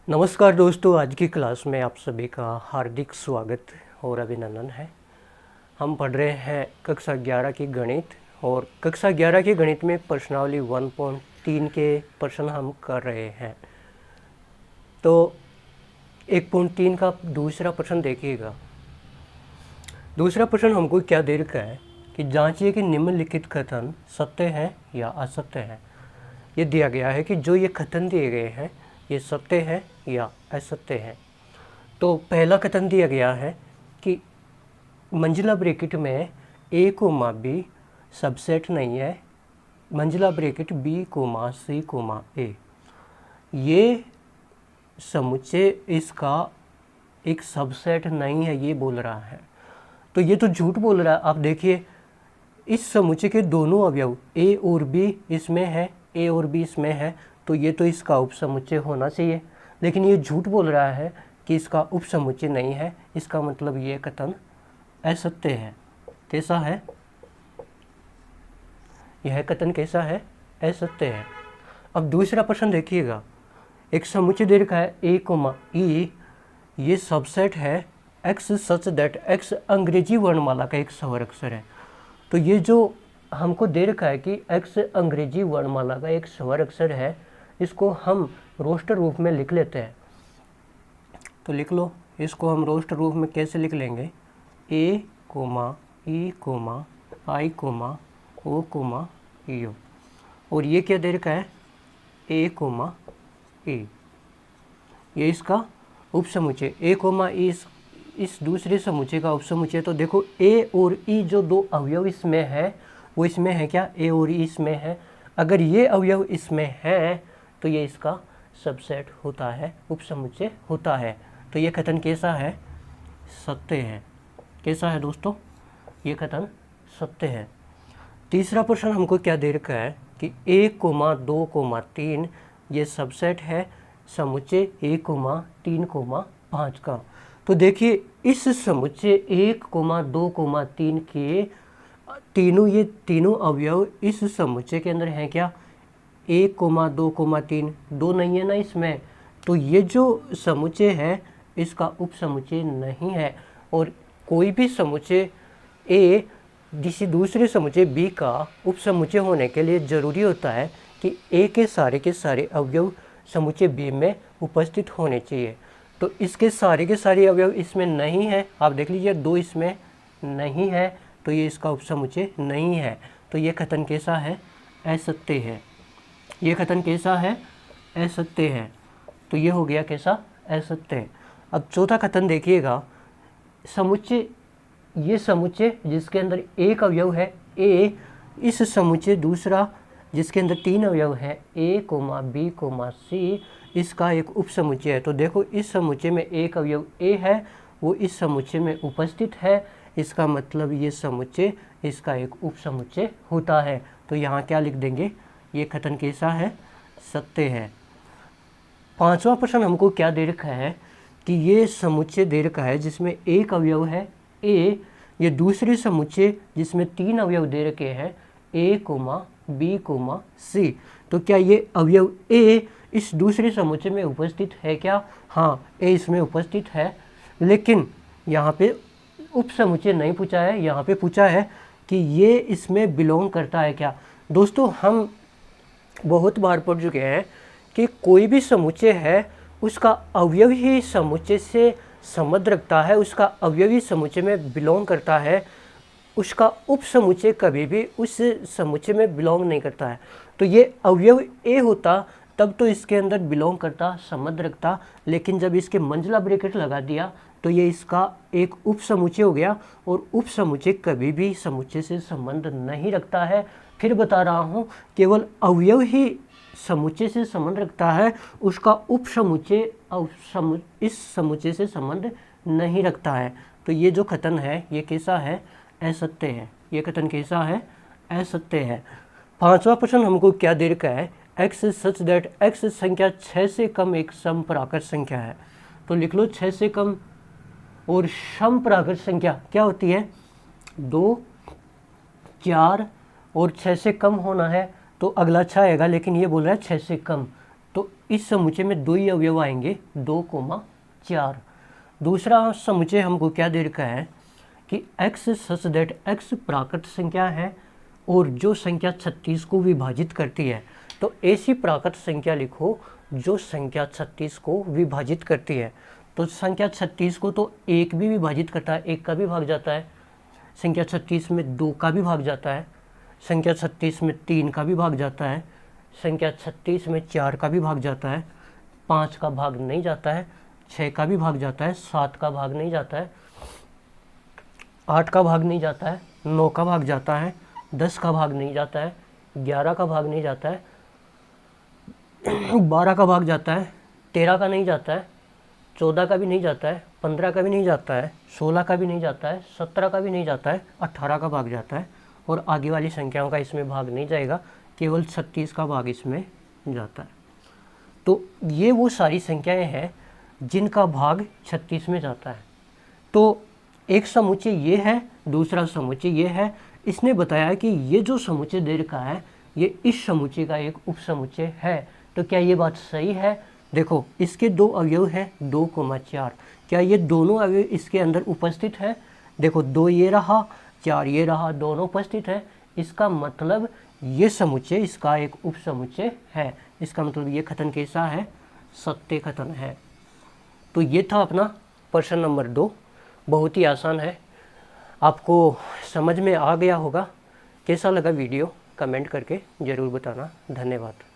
नमस्कार दोस्तों, आज की क्लास में आप सभी का हार्दिक स्वागत और अभिनंदन है। हम पढ़ रहे हैं कक्षा 11 की गणित और कक्षा 11 की गणित में प्रश्नावली 1.3 के प्रश्न हम कर रहे हैं। तो 1.3 का दूसरा प्रश्न देखिएगा। दूसरा प्रश्न हमको क्या दे रखा है कि जांचिए कि निम्नलिखित कथन सत्य है या असत्य है। ये दिया गया है कि जो ये कथन दिए गए हैं ये सत्य है या असत्य है। तो पहला कथन दिया गया है कि मंजिला ब्रैकेट में ए कोमा बी सबसेट नहीं है, मंजिला bracket B comma C comma A ये समुच्चय इसका एक सबसेट नहीं है, ये बोल रहा है। तो ये तो झूठ बोल रहा है। आप देखिए, इस समुच्चय के दोनों अवयव ए और बी इसमें है, ए और बी इसमें है, तो ये तो इसका उपसमुच्चय होना चाहिए। लेकिन ये झूठ बोल रहा है कि इसका उपसमुच्चय नहीं है। इसका मतलब ये कथन असत्य है। कैसा है यह कथन? कैसा है? असत्य है। अब दूसरा प्रश्न देखिएगा। एक समुच्चय दे रखा है ए कोमा ई, ये सबसेट है एक्स सच दैट एक्स अंग्रेजी वर्णमाला का एक स्वर अक्षर है। तो ये जो हमको दे रखा है कि एक्स अंग्रेजी वर्णमाला का एक स्वर अक्षर है, इसको हम रोस्टर रूप में लिख लेते हैं। तो लिख लो, इसको हम रोस्टर रूप में कैसे लिख लेंगे? A comma E comma I comma O comma U. और ये क्या दे रखा है? ए कोमा ई, ये इसका उपसमुच्चय। ए कोमा ई इस दूसरे समुच्चय का उपसमुच्चय। तो देखो, ए और ई जो दो अवयव इसमें है वो इसमें है क्या? ए और ई इसमें है। अगर ये अवयव इसमें है तो ये इसका सबसेट होता है, उपसमुच्चय होता है। तो ये कथन कैसा है? सत्य है। कैसा है दोस्तों? ये कथन सत्य है। तीसरा प्रश्न हमको क्या दे रखा है कि 1, 2, 3 ये सबसेट है समुच्चय 1, 3, 5 का। तो देखिए, इस समुच्चय 1, 2, 3 के ये तीनों अवयव इस समुच्चय के अंदर हैं क्या? 1, 2, 3 दो नहीं है ना इसमें। तो ये जो समुच्चय है इसका उपसमुच्चय नहीं है। और कोई भी समुच्चय ए किसी दूसरे समुच्चय बी का उपसमुच्चय होने के लिए ज़रूरी होता है कि ए के सारे अवयव समुच्चय बी में उपस्थित होने चाहिए। तो इसके सारे अवयव इसमें नहीं है। आप देख लीजिए, 2 इसमें नहीं है, तो ये इसका उपसमुच्चय नहीं है। तो ये कथन कैसा है? असत्य है। ये कथन कैसा है? असत्य है। तो ये हो गया कैसा? असत्य। अब चौथा कथन देखिएगा। समुच्चय, ये समुच्चय जिसके अंदर एक अवयव है ए, इस समुच्चय दूसरा जिसके अंदर 3 अवयव है ए कोमा बी कोमा सी, इसका एक उपसमुच्चय है। तो देखो, इस समुच्चय में एक अवयव ए है, वो इस समुच्चय में उपस्थित है। इसका मतलब ये समुच्चय इसका एक उपसमुच्चय होता है। तो यहाँ क्या लिख देंगे? ये कथन कैसा है? सत्य है। पांचवा प्रश्न हमको क्या दे रखा है कि ये समुच्चय दे रखा है जिसमें एक अवयव है ए, ये दूसरे समुच्चय जिसमें 3 अवयव दे रखे हैं ए कोमा बी कोमा सी। तो क्या ये अवयव ए इस दूसरे समुच्चय में उपस्थित है क्या? हाँ, ए इसमें उपस्थित है। लेकिन यहाँ पे उपसमुच्चय नहीं पूछा है, यहाँ पे पूछा है कि ये इसमें बिलोंग करता है क्या। दोस्तों, हम बहुत बार पढ़ चुके हैं कि कोई भी समुच्चय है उसका अवयव ही समुच्चय से संबंध रखता है, उसका अवयव ही समुच्चय में बिलोंग करता है। उसका उपसमुच्चय कभी भी उस समुच्चय में बिलोंग नहीं करता है। तो ये अवयव ए होता तब तो इसके अंदर बिलोंग करता, संबंध रखता। लेकिन जब इसके मंजिला ब्रैकेट लगा दिया तो ये इसका एक उपसमुच्चय हो गया, और उपसमुच्चय कभी भी समुच्चय से संबंध नहीं रखता है। फिर बता रहा हूँ, केवल अवयव ही समुच्चय से संबंध रखता है, उसका उपसमुच्चय इस समुच्चय से संबंध नहीं रखता है। तो ये जो कथन है ये कैसा है? असत्य है। ये कथन कैसा है? असत्य है। पांचवा प्रश्न हमको क्या दे रखा है? एक्स सच दैट एक्स संख्या 6 से कम एक समपराकृत संख्या है। तो लिख लो 6 से कम। और समपराकृत संख्या क्या होती है? 2, 4 और 6 से कम होना है। तो अगला 6 आएगा, लेकिन ये बोल रहा है 6 से कम। तो इस समुच्चय में 2 ही अवयव आएंगे, 2,4। दूसरा समुच्चय हमको क्या दे रखा है कि x सच दैट x प्राकृत संख्या है और जो संख्या 36 को विभाजित करती है। तो ऐसी प्राकृत संख्या लिखो जो संख्या 36 को विभाजित करती है। तो संख्या 36 को तो 1 भी विभाजित करता है, 1 का भी भाग जाता है। संख्या 36 में 2 का भी भाग जाता है। संख्या 36 में 3 का भी भाग जाता है। संख्या 36 में 4 का भी भाग जाता है। 5 का भाग नहीं जाता है। 6 का भी भाग जाता है। 7 का भाग नहीं जाता है। 8 का भाग नहीं जाता है। 9 का भाग जाता है। 10 का भाग नहीं जाता है। 11 का भाग नहीं जाता है। 12 का भाग जाता है। 13 का नहीं जाता है। 14 का भी नहीं जाता है। 15 का भी नहीं जाता है। 16 का भी नहीं जाता है। 17 का भी नहीं जाता है। 18 का भाग जाता है और आगे वाली संख्याओं का इसमें भाग नहीं जाएगा, केवल 36 का भाग इसमें जाता है। तो ये वो सारी संख्याएं हैं जिनका भाग 36 में जाता है। तो एक समुच्चय ये है, दूसरा समुच्चय ये है। इसने बताया कि ये जो समुच्चय दे रखा है ये इस समुच्चय का एक उपसमुच्चय है। तो क्या ये बात सही है? देखो, इसके 2 अवयव हैं 2,4। क्या ये दोनों अवयव इसके अंदर उपस्थित है? देखो, 2 ये रहा, 4 ये रहा, दोनों उपस्थित है। इसका मतलब ये समुच्चय इसका एक उपसमुच्चय है। इसका मतलब ये कथन कैसा है? सत्य कथन है। तो ये था अपना प्रश्न नंबर 2। बहुत ही आसान है, आपको समझ में आ गया होगा। कैसा लगा वीडियो कमेंट करके ज़रूर बताना। धन्यवाद।